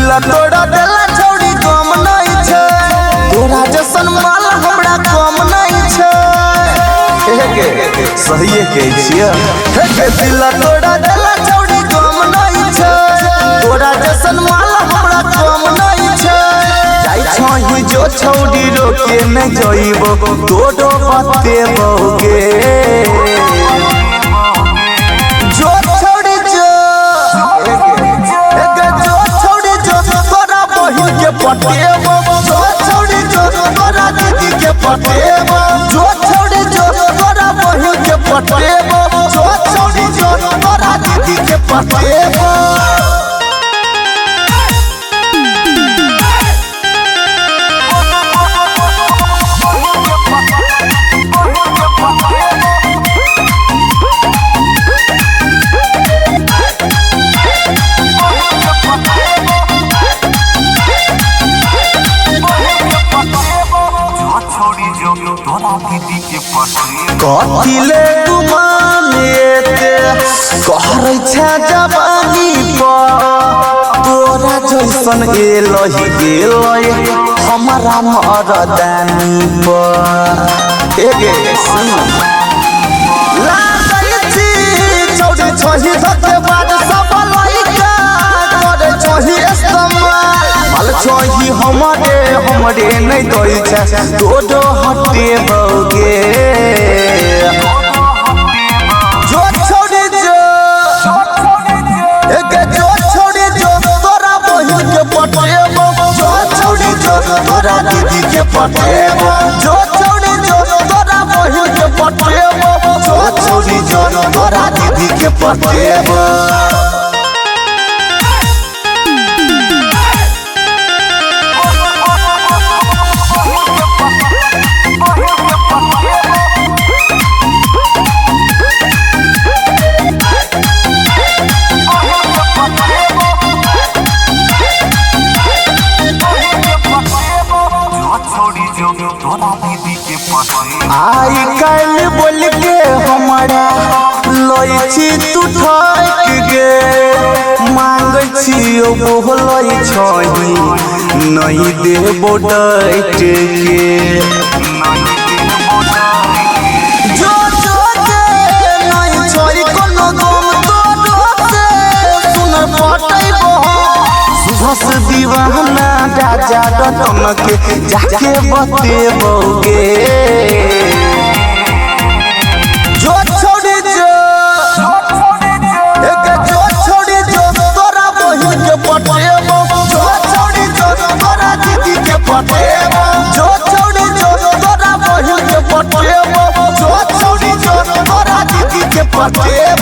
दिल तोड़ा देला छौड़ी कम नहीं छे तोरा जैसन माल हमरा कम नहीं छे सही के छिया दिल तोड़ा देला छौड़ी कम नहीं छे तोरा जैसन माल हमरा कम नहीं छे जाई छही जो छौड़ी रोके न जइबो तोड़ो बतेबोगे जो छौड़ी के पटेबो जो छौड़ी जो तोरा दीदी के पटेबो जो छौड़ी जो तोरा बहिन के पटेबो जो छौड़ी जो तोरा दीदी के पटेबो कथिले गुमानेते कहरै छ जवानी पर तोरा जैसन एलहि गेलै हमरा मरदानी पर एगे सुन लागै छी छौड़ी छही धके बाद सब लइका करे छही इस्तेमाल माल छही हमरे नहीं दै छै तोड़ो हटेबोगे जो छौड़ी जो तोरा बहिन के पटेबो जो छौड़ी जो तोरा दीदी के पटेबो जो छौड़ी जो तोरा बहिन के पटेबो जो छौड़ी जो तोरा दीदी के पटेबो आई काल बोल के हमारा लई छी तू ठक गे मांग छी ओ बोलै छही नहीं देबो डट के जो नहीं छोरी कोनो गम तो से सुन पटैबो सुभस दीवाना राजा रतन के जाके बतेबोगे जो छौड़ी जो तोरा बहिन के पटेबो जो छौड़ी जो तोरा दीदी के पटेबो जो छौड़ी जो तोरा बहिन के पटेबो जो छौड़ी जो तोरा दीदी के पटेबो।